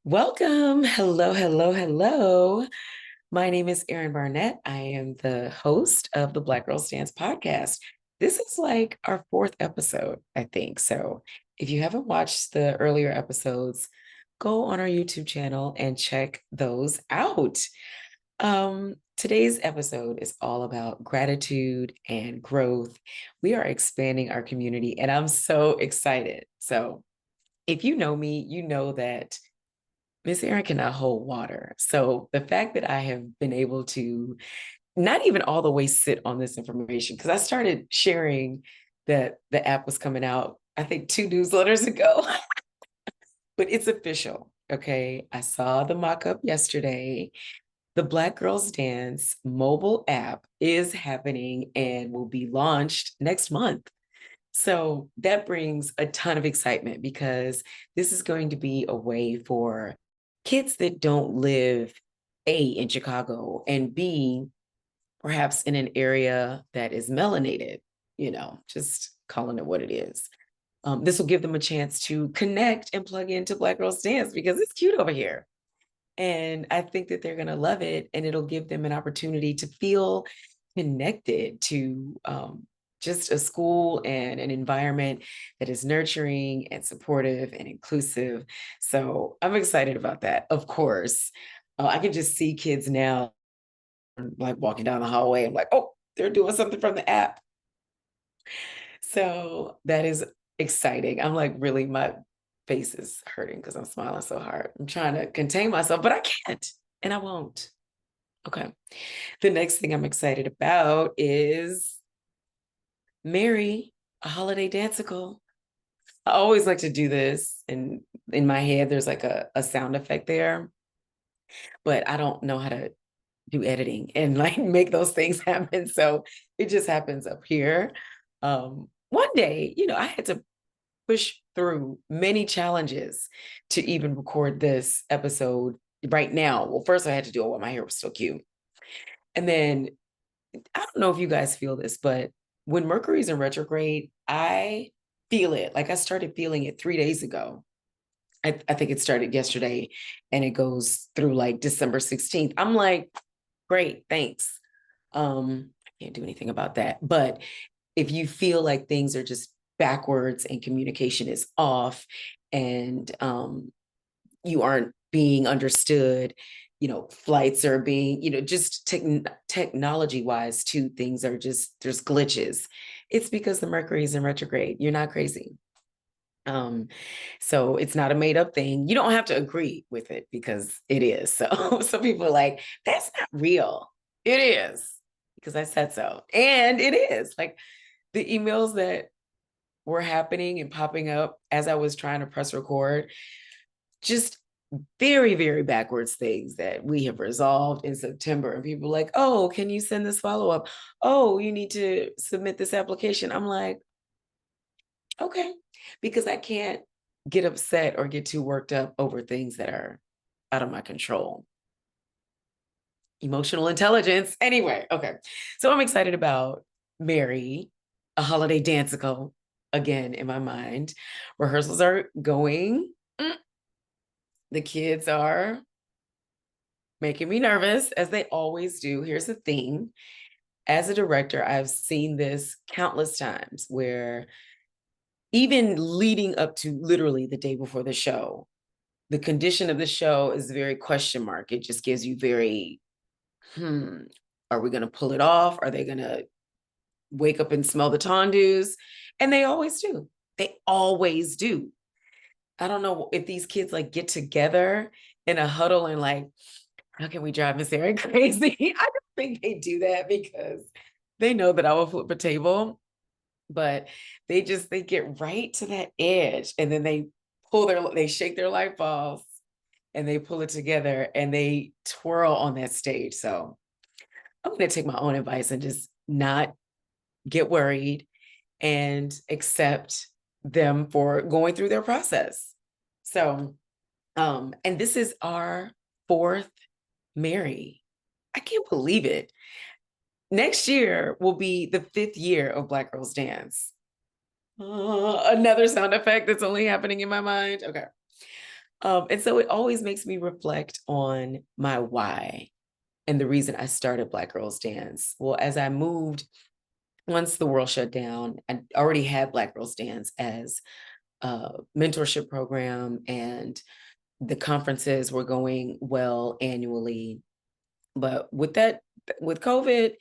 Welcome. Hello, hello, hello. My name is Erin Barnett. I am the host of the Black Girls Dance Podcast. This is like our fourth episode, I think. So if you haven't watched the earlier episodes, go on our YouTube channel and check those out. Today's episode is all about gratitude and growth. We are expanding our community, and I'm so excited. So if you know me, you know that Miss Erin cannot hold water. So the fact that I have been able to not even all the way sit on this information, because I started sharing that the app was coming out, I think 2 newsletters ago, but it's official. Okay. I saw the mock up yesterday. The Black Girls Dance mobile app is happening and will be launched next month. So that brings a ton of excitement because this is going to be a way for kids that don't live A in Chicago and B perhaps in an area that is melanated, just calling it what it is. This will give them a chance to connect and plug into Black Girls Dance because it's cute over here. And I think that they're going to love it. And it'll give them an opportunity to feel connected to just a school and an environment that is nurturing and supportive and inclusive. So I'm excited about that. Of course, I can just see kids now like walking down the hallway. I'm like, oh, they're doing something from the app. So that is exciting. I'm like, really, my face is hurting because I'm smiling so hard. I'm trying to contain myself, but I can't and I won't. Okay. The next thing I'm excited about is Mary, a holiday dansicle. I always like to do this. And in my head, there's like a sound effect there, but I don't know how to do editing and like make those things happen. So it just happens up here. One day, I had to push through many challenges to even record this episode right now. Well, first I had to do it while my hair was still cute. And then I don't know if you guys feel this, but when Mercury's in retrograde, I feel it. Like I started feeling it 3 days ago. I think it started yesterday and it goes through like December 16th. I'm like, great, thanks. I can't do anything about that. But if you feel like things are just backwards and communication is off and you aren't being understood, flights are being, just technology wise too, things are just, there's glitches. It's because the Mercury is in retrograde. You're not crazy. So it's not a made up thing. You don't have to agree with it because it is. So some people are like, that's not real. It is because I said so. And it is like the emails that were happening and popping up as I was trying to press record, just very, very backwards things that we have resolved in September. And people are like, oh, can you send this follow up? Oh, you need to submit this application. I'm like, okay, because I can't get upset or get too worked up over things that are out of my control. Emotional intelligence. Anyway, okay. So I'm excited about Mary, a holiday dansicle, again in my mind. Rehearsals are going. The kids are making me nervous, as they always do. Here's the thing. As a director, I've seen this countless times where even leading up to literally the day before the show, the condition of the show is very question mark. It just gives you very, are we going to pull it off? Are they going to wake up and smell the tondeus? And they always do. They always do. I don't know if these kids like get together in a huddle and like, how can we drive Miss Erin crazy? I don't think they do that because they know that I will flip a table, but they get right to that edge and then they shake their light balls and they pull it together and they twirl on that stage. So I'm going to take my own advice and just not get worried and accept them for going through their process. So, and this is our fourth Mary. I can't believe it. Next year will be the 5th year of Black Girls Dance. Another sound effect that's only happening in my mind. Okay. And so it always makes me reflect on my why and the reason I started Black Girls Dance. Well, as I moved, once the world shut down, I already had Black Girls Dance as a mentorship program, and the conferences were going well annually. But with COVID,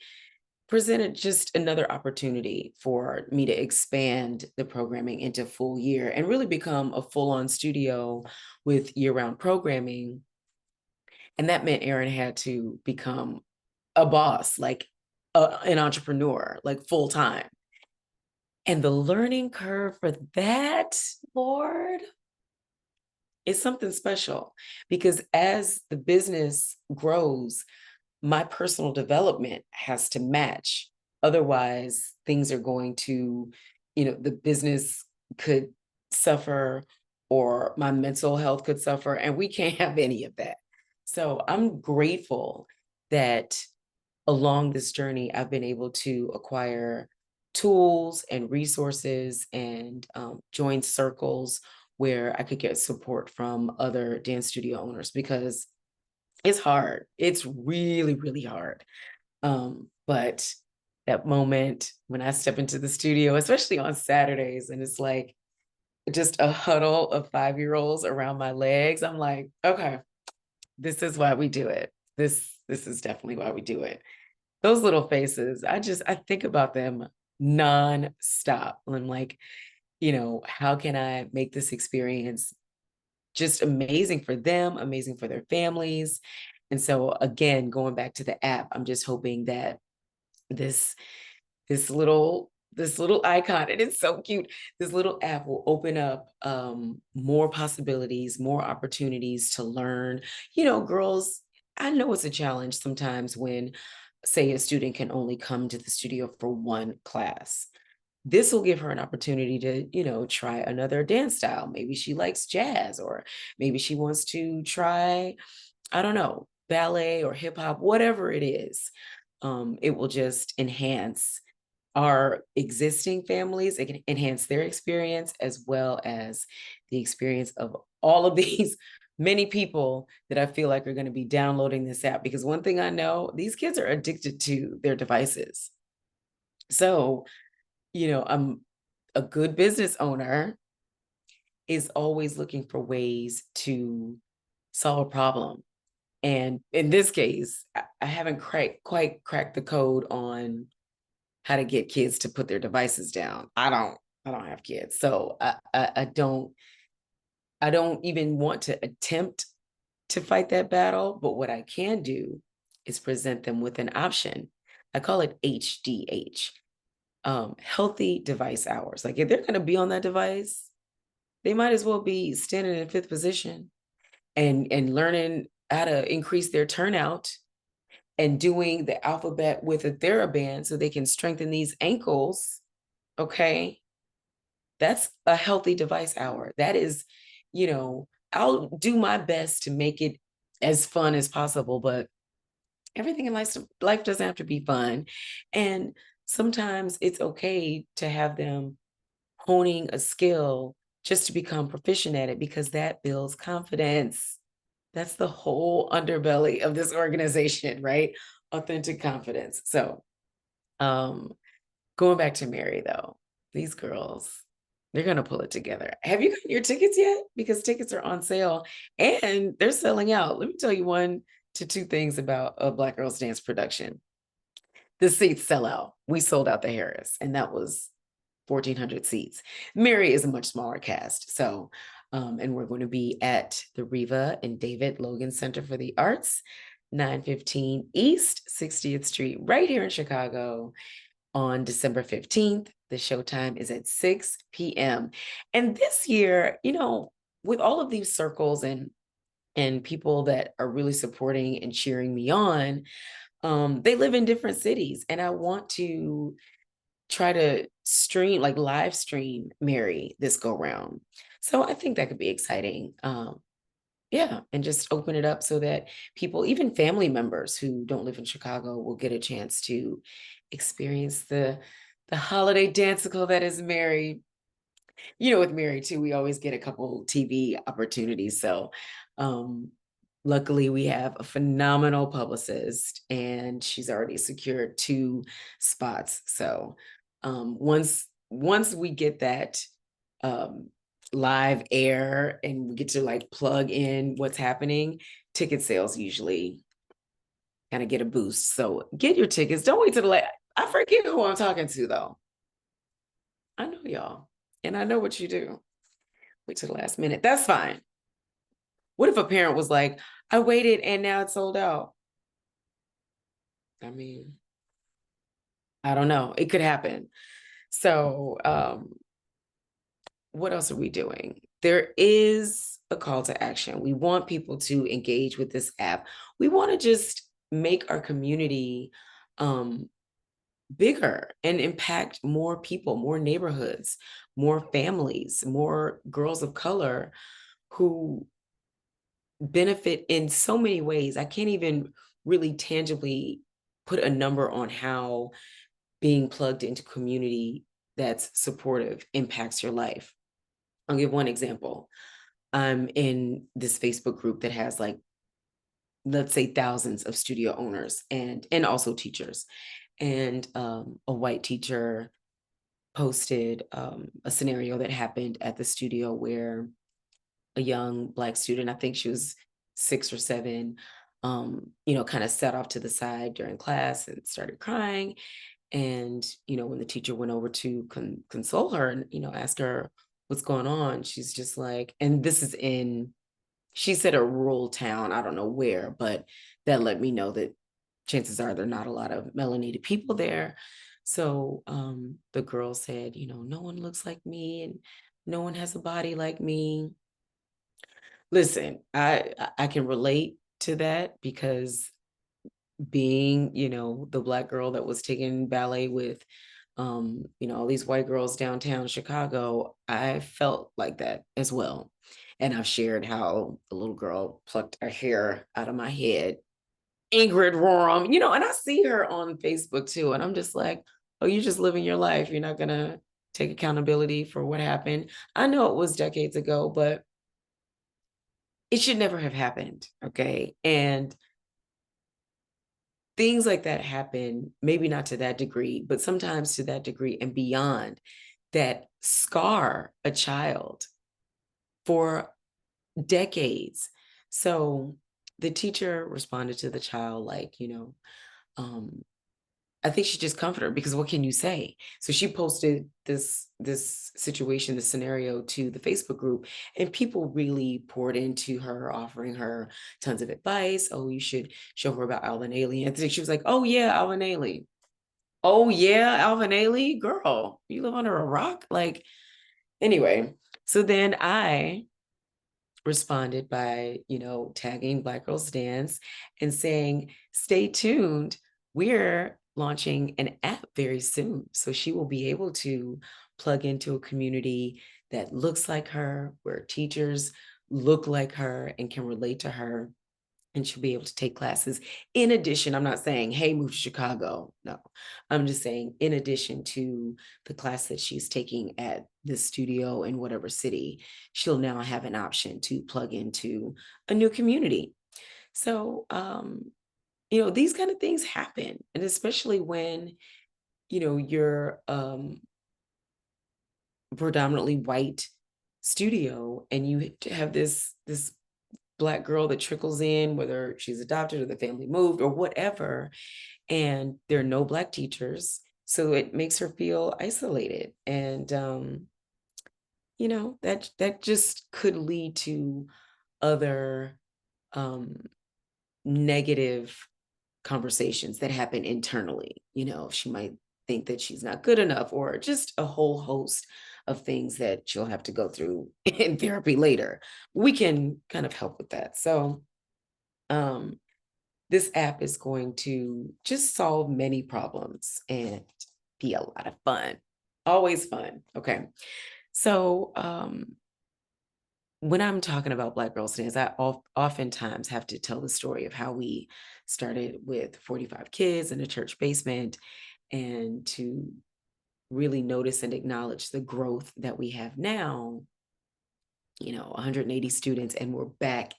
presented just another opportunity for me to expand the programming into full year and really become a full-on studio with year-round programming. And that meant Erin had to become a boss, like an entrepreneur, like full time. And the learning curve for that, Lord, is something special, because as the business grows, my personal development has to match. Otherwise, things are going to, the business could suffer, or my mental health could suffer, and we can't have any of that. So I'm grateful that along this journey, I've been able to acquire tools and resources and join circles where I could get support from other dance studio owners, because it's hard. It's really, really hard. But that moment when I step into the studio, especially on Saturdays, and it's like just a huddle of 5-year-olds around my legs, I'm like, okay, this is why we do it. This is definitely why we do it. Those little faces, I think about them nonstop. I'm like, how can I make this experience just amazing for them, amazing for their families? And so again, going back to the app, I'm just hoping that this this little icon, and it's so cute, this little app will open up more possibilities, more opportunities to learn. Girls, I know it's a challenge sometimes when, say, a student can only come to the studio for one class. This will give her an opportunity to, try another dance style. Maybe she likes jazz, or maybe she wants to try, I don't know, ballet or hip hop, whatever it is. It will just enhance our existing families. It can enhance their experience, as well as the experience of all of these many people that I feel like are going to be downloading this app. Because one thing I know, these kids are addicted to their devices. So, I'm a good business owner is always looking for ways to solve a problem. And in this case, I haven't quite cracked the code on how to get kids to put their devices down. I don't have kids, so I don't even want to attempt to fight that battle. But what I can do is present them with an option. I call it HDH, healthy device hours. Like, if they're going to be on that device, they might as well be standing in fifth position and learning how to increase their turnout, and doing the alphabet with a TheraBand so they can strengthen these ankles. Okay. That's a healthy device hour. That is, I'll do my best to make it as fun as possible, but everything in life doesn't have to be fun. And sometimes it's okay to have them honing a skill just to become proficient at it, because that builds confidence. That's the whole underbelly of this organization, right? Authentic confidence. So, going back to Mary, though, these girls, they're going to pull it together. Have you gotten your tickets yet? Because tickets are on sale and they're selling out. Let me tell you one to two things about a Black Girls Dance production. The seats sell out. We sold out the Harris, and that was 1,400 seats. Mary is a much smaller cast. So, and we're going to be at the Riva and David Logan Center for the Arts, 915 East 60th Street, right here in Chicago, on December 15th. The showtime is at 6 p.m. And this year, with all of these circles and people that are really supporting and cheering me on, they live in different cities, and I want to try to live stream Mary this go round. So I think that could be exciting. Yeah, and just open it up so that people, even family members who don't live in Chicago, will get a chance to experience the holiday dansicle that is Mary. With Mary too, we always get a couple TV opportunities. So um luckily we have a phenomenal publicist and she's already secured 2 spots. So once we get that um live air and we get to like plug in what's happening, ticket sales usually kind of get a boost. So get your tickets. Don't wait till the last. I forget who I'm talking to though. I know y'all and I know what you do. Wait till the last minute. That's fine. What if a parent was like, I waited and now it's sold out? I mean, I don't know. It could happen. So, what else are we doing? There is a call to action. We want people to engage with this app. We want to just make our community bigger and impact more people, more neighborhoods, more families, more girls of color who benefit in so many ways. I can't even really tangibly put a number on how being plugged into community that's supportive impacts your life. I'll give one example. I'm in this Facebook group that has like, let's say thousands of studio owners and also teachers. And a white teacher posted a scenario that happened at the studio where a young Black student, I think she was 6 or 7, kind of sat off to the side during class and started crying. And, when the teacher went over to console her and, ask her what's going on, she's just like, and this is she said a rural town, I don't know where, but that let me know that chances are there are not a lot of melanated people there. So the girl said, no one looks like me and no one has a body like me. Listen, I can relate to that because being, the Black girl that was taking ballet with all these white girls downtown Chicago, I felt like that as well. And I've shared how the little girl plucked her hair out of my head, Ingrid Roram, and I see her on Facebook too. And I'm just like, oh, you're just living your life. You're not gonna take accountability for what happened. I know it was decades ago, but it should never have happened. Okay. And things like that happen, maybe not to that degree, but sometimes to that degree and beyond, that scar a child for decades. So the teacher responded to the child like, um, I think she just comforted her because what can you say? So she posted this situation, this scenario to the Facebook group, and people really poured into her, offering her tons of advice. Oh, you should show her about Alvin Ailey. And she was like, oh yeah, Alvin Ailey. Oh yeah, Alvin Ailey, girl, you live under a rock. Like, anyway, so then I responded by, tagging Black Girls Dance and saying, stay tuned. We're launching an app very soon. So she will be able to plug into a community that looks like her, where teachers look like her and can relate to her. And she'll be able to take classes. In addition, I'm not saying, hey, move to Chicago. No, I'm just saying, in addition to the class that she's taking at this studio in whatever city, she'll now have an option to plug into a new community. So, these kind of things happen. And especially when, you're predominantly white studio and you have this Black girl that trickles in, whether she's adopted or the family moved or whatever, and there are no Black teachers. So it makes her feel isolated. And, that just could lead to other negative conversations that happen internally. She might think that she's not good enough or just a whole host of things that she'll have to go through in therapy later. We can kind of help with that. So um, this app is going to just solve many problems and be a lot of fun. Always fun. Okay. So when I'm talking about Black Girls Dance, I oftentimes have to tell the story of how we started with 45 kids in a church basement and to really notice and acknowledge the growth that we have now, 180 students, and we're back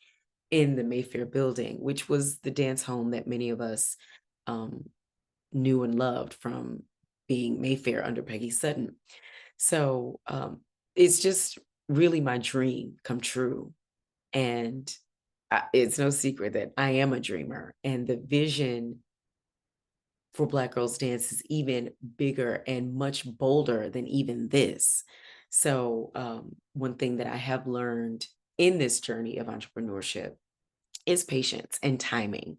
in the Mayfair building, which was the dance home that many of us knew and loved from being Mayfair under Peggy Sutton. So it's just really my dream come true. And it's no secret that I am a dreamer, and the vision for Black Girls Dance is even bigger and much bolder than even this. So one thing that I have learned in this journey of entrepreneurship is patience and timing.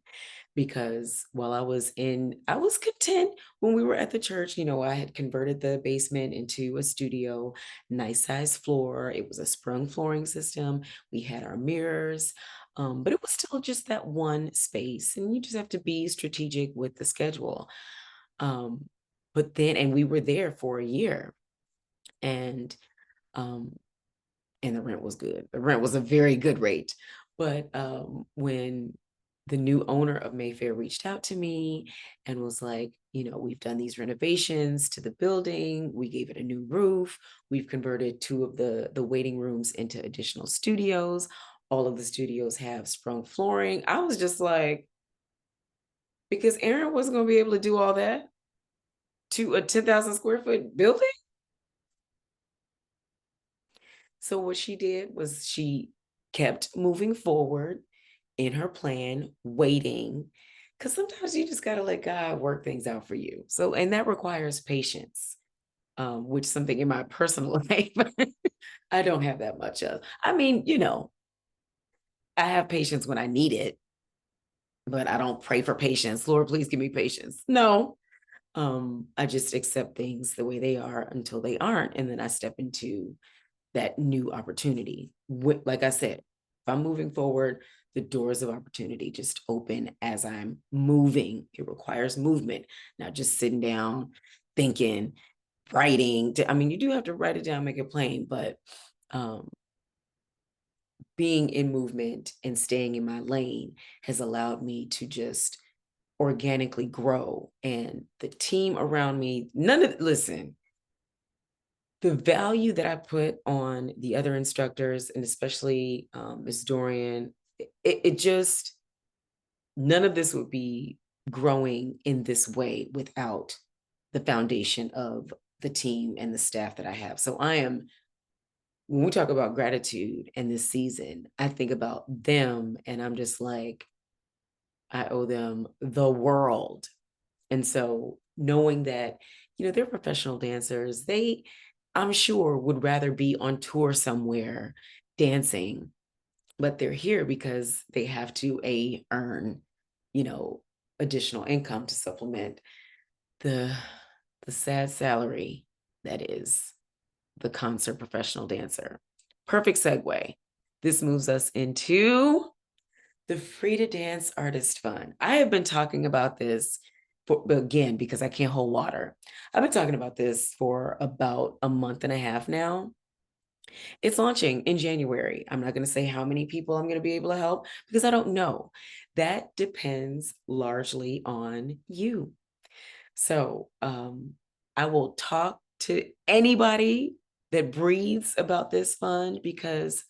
Because while I was content when we were at the church. I had converted the basement into a studio, nice size floor. It was a sprung flooring system. We had our mirrors, but it was still just that one space. And you just have to be strategic with the schedule. And we were there for a year, and um, and the rent was good. The rent was a very good rate. But when the new owner of Mayfair reached out to me and was like, we've done these renovations to the building. We gave it a new roof. We've converted two of the waiting rooms into additional studios. All of the studios have sprung flooring. I was just like, because Erin wasn't going to be able to do all that to a 10,000 square foot building. So what she did was she kept moving forward in her plan, waiting, because sometimes you just got to let God work things out for you. So, and that requires patience, which something in my personal life, I don't have that much of. I mean, I have patience when I need it, but I don't pray for patience. Lord, please give me patience. No, I just accept things the way they are until they aren't. And then I step into that new opportunity. Like I said, if I'm moving forward, the doors of opportunity just open as I'm moving. It requires movement, not just sitting down, thinking, writing. I mean, you do have to write it down, make it plain, but being in movement and staying in my lane has allowed me to just organically grow. And the team around me, listen, the value that I put on the other instructors, and especially Ms. Dorian, it just, none of this would be growing in this way without the foundation of the team and the staff that I have. So when we talk about gratitude in this season, I think about them and I'm just like, I owe them the world. And so knowing that, they're professional dancers, I'm sure, would rather be on tour somewhere dancing, but they're here because they have to earn, additional income to supplement the sad salary that is the concert professional dancer. Perfect segue. This moves us into the Free to Dance Artist Fund. I have been talking about this again, because I can't hold water. I've been talking about this for about a month and a half now. It's launching in January. I'm not going to say how many people I'm going to be able to help because I don't know. That depends largely on you. So I will talk to anybody that breathes about this fund, because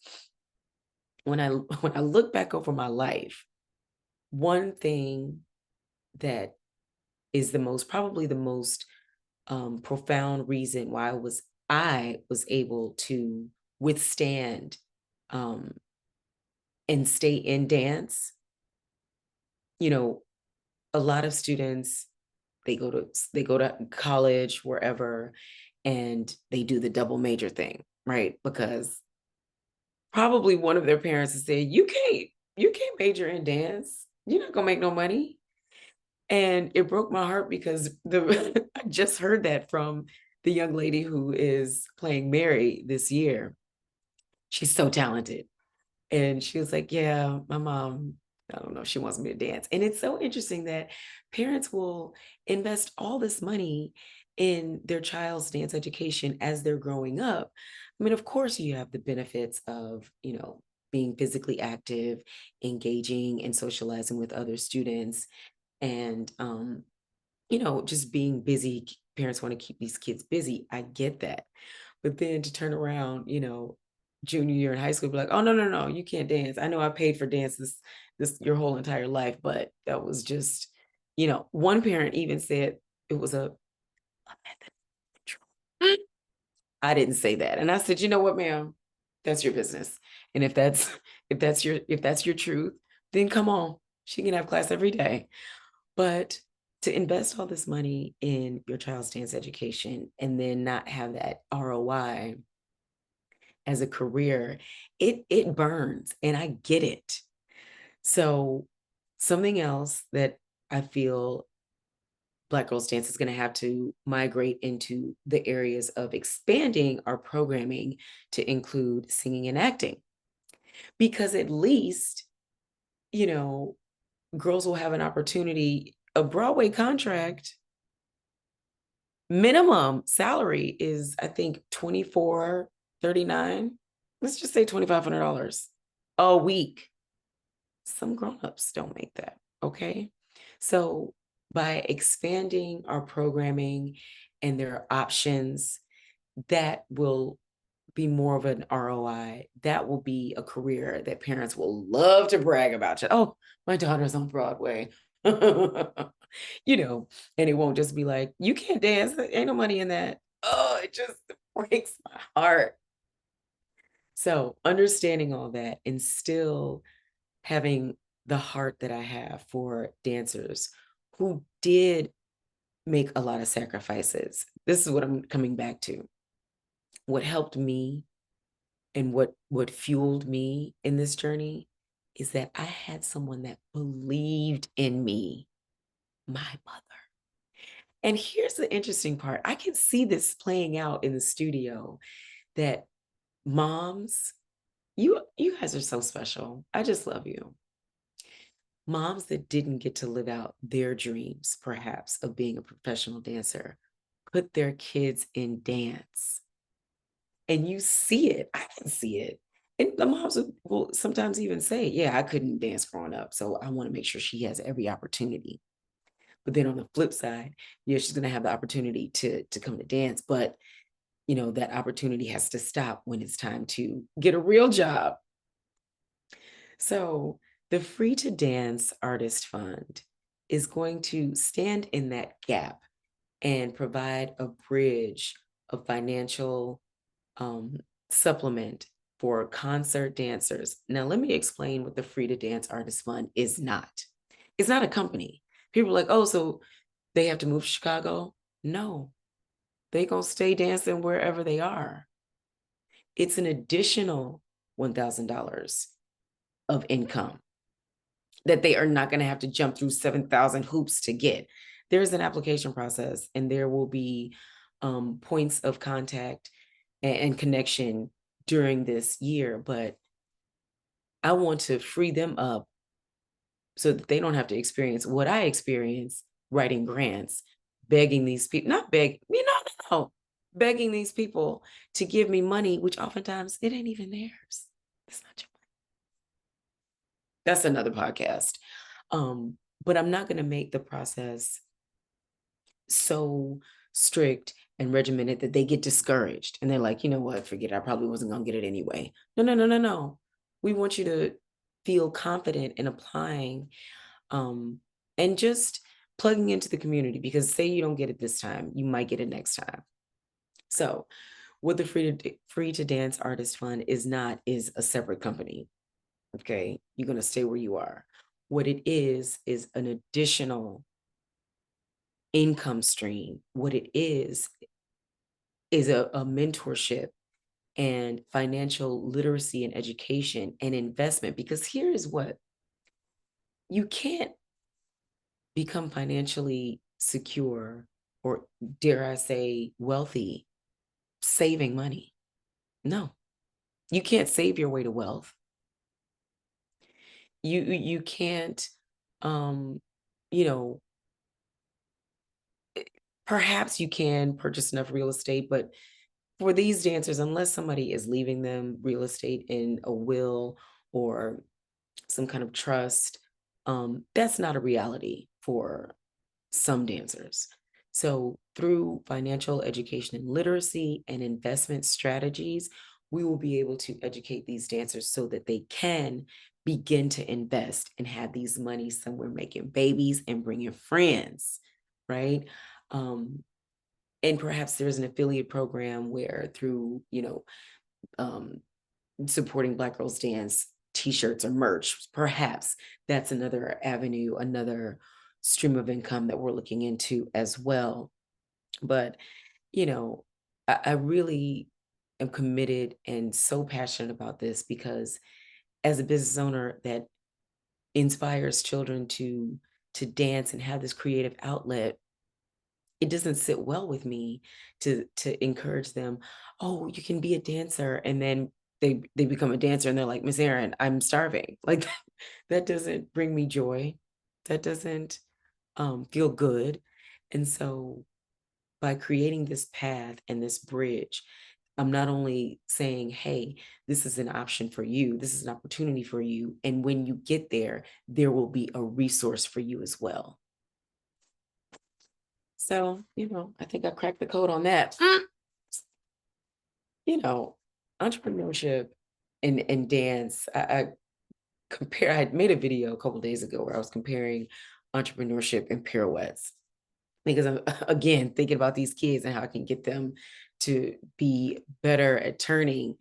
when I look back over my life, one thing that is probably the most profound reason why I was able to withstand and stay in dance. A lot of students, they go to college, wherever, and they do the double major thing, right? Because probably one of their parents has said, you can't major in dance. You're not gonna make no money. And it broke my heart because I just heard that from the young lady who is playing Mary this year. She's so talented. And she was like, yeah, my mom, I don't know, she wants me to dance. And it's so interesting that parents will invest all this money in their child's dance education as they're growing up. I mean, of course, you have the benefits of, being physically active, engaging and socializing with other students, and just being busy parents want to keep these kids busy. I get that. But then to turn around, junior year in high school, be like, oh, no, you can't dance. I know I paid for dance this your whole entire life, but that was just, one parent even said it was a method of control. I didn't say that. And I said, you know what, ma'am, that's your business. And if that's your truth, then come on. She can have class every day. But to invest all this money in your child's dance education and then not have that ROI as a career, it burns, and I get it. So something else that I feel Black Girls Dance is going to have to migrate into the areas of expanding our programming to include singing and acting, because at least, girls will have an opportunity. A Broadway contract minimum salary is, I think, $24.39. Let's just say $2,500 a week. Some grown-ups don't make that. Okay. So by expanding our programming and their options, that will be more of an ROI. That will be a career that parents will love to brag about. Oh, my daughter's on Broadway. And it won't just be like, you can't dance. There ain't no money in that. Oh, it just breaks my heart. So understanding all that and still having the heart that I have for dancers who did make a lot of sacrifices. This is what I'm coming back to. What helped me and what fueled me in this journey is that I had someone that believed in me, my mother. And here's the interesting part. I can see this playing out in the studio, that moms, you guys are so special. I just love you. Moms that didn't get to live out their dreams, perhaps, of being a professional dancer, put their kids in dance. And you see it. I can see it. And the moms will sometimes even say, yeah, I couldn't dance growing up, so I want to make sure she has every opportunity. But then on the flip side, she's going to have the opportunity to come to dance, but that opportunity has to stop when it's time to get a real job. So the Free to Dance Artist Fund is going to stand in that gap and provide a bridge of financial supplement for concert dancers. Now, let me explain what the Free to Dance Artist Fund is not. It's not a company. People are like, oh, so they have to move to Chicago? No, they gonna stay dancing wherever they are. It's an additional $1,000 of income that they are not going to have to jump through 7,000 hoops to get. There's an application process, and there will be points of contact and connection during this year, but I want to free them up so that they don't have to experience what I experience writing grants, begging these people, not beg, no, begging these people to give me money, which oftentimes it ain't even theirs. It's not your money. That's another podcast. But I'm not going to make the process so strict and regimented that they get discouraged and they're like, you know what, forget it. I probably wasn't going to get it anyway. No. We want you to feel confident in applying and just plugging into the community, because say you don't get it this time, you might get it next time. So what the Free to Dance Artist Fund is not is a separate company. Okay, you're going to stay where you are. What it is an additional income stream. What it is a mentorship and financial literacy and education and investment. Because here is what, you can't become financially secure, or dare I say wealthy, saving money. No, you can't save your way to wealth. You can't, perhaps you can purchase enough real estate, but for these dancers, unless somebody is leaving them real estate in a will or some kind of trust, that's not a reality for some dancers. So through financial education and literacy and investment strategies, we will be able to educate these dancers so that they can begin to invest and have these money somewhere making babies and bringing friends, right? Um, and perhaps there's an affiliate program where through, um, supporting Black Girls Dance t-shirts or merch, perhaps that's another avenue, another stream of income that we're looking into as well. But, you know, I really am committed and so passionate about this because as a business owner that inspires children to dance and have this creative outlet, it doesn't sit well with me to encourage them, oh, you can be a dancer, and then they become a dancer and they're like, Miss Erin, I'm starving. Like that doesn't bring me joy. That doesn't feel good. And so by creating this path and this bridge, I'm not only saying, hey, this is an option for you, this is an opportunity for you. And when you get there, there will be a resource for you as well. So, I think I cracked the code on that. Entrepreneurship and dance, I had made a video a couple days ago where I was comparing entrepreneurship and pirouettes because I'm, again, thinking about these kids and how I can get them to be better at turning.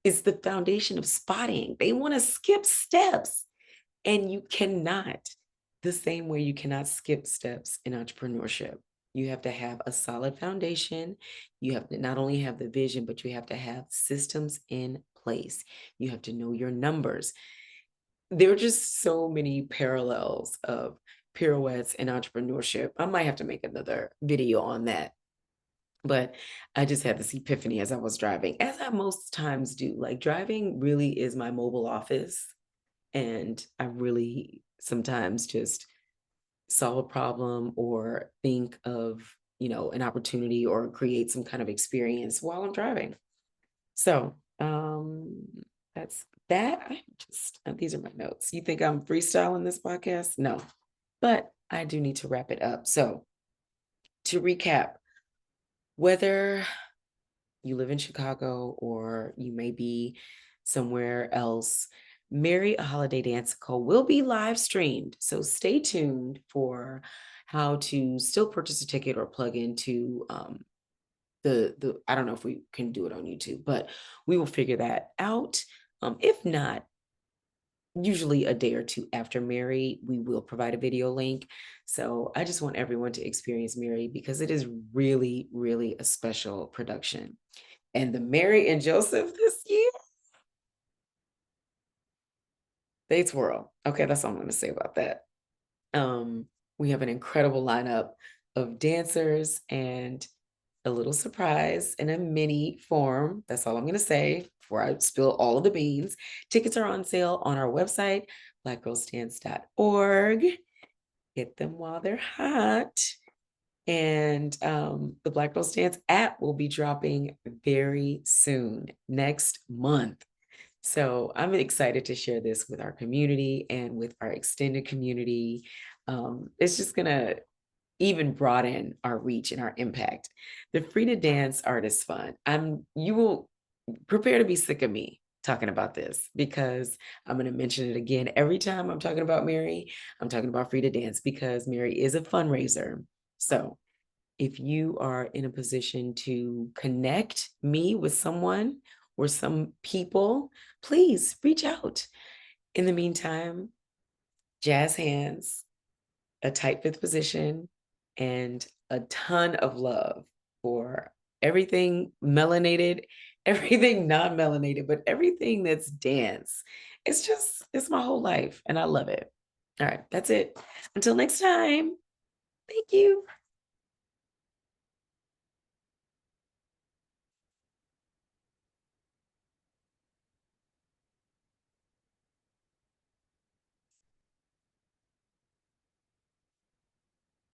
It's the foundation of spotting. They want to skip steps, and you cannot, the same way you cannot skip steps in entrepreneurship. You have to have a solid foundation. You have to not only have the vision, but you have to have systems in place. You have to know your numbers. There are just so many parallels of pirouettes and entrepreneurship. I might have to make another video on that. But I just had this epiphany as I was driving, as I most times do. Like driving really is my mobile office. And I really sometimes just solve a problem or think of, an opportunity or create some kind of experience while I'm driving. So that's that. These are my notes. You think I'm freestyling this podcast? No, but I do need to wrap it up. So to recap, whether you live in Chicago or you may be somewhere else, Marry a Holiday Dansical will be live streamed. So stay tuned for how to still purchase a ticket or plug into the I don't know if we can do it on YouTube, but we will figure that out. If not, usually a day or two after Marry, we will provide a video link. So I just want everyone to experience Marry because it is really, really a special production. And the Mary and Joseph this year, they twirl. Okay, that's all I'm going to say about that. We have an incredible lineup of dancers and a little surprise in a mini form. That's all I'm going to say before I spill all of the beans. Tickets are on sale on our website, blackgirlsdance.org. Get them while they're hot. And the Black Girls Dance app will be dropping very soon, next month. So I'm excited to share this with our community and with our extended community. It's just going to even broaden our reach and our impact. The Free to Dance Artist Fund. You will prepare to be sick of me talking about this because I'm going to mention it again every time I'm talking about Marry. I'm talking about Free to Dance because Marry is a fundraiser. So if you are in a position to connect me with someone or some people, please reach out. In the meantime, jazz hands, a tight fifth position, and a ton of love for everything melanated, everything non-melanated, but everything that's dance. It's my whole life and I love it. All right, that's it. Until next time, thank you.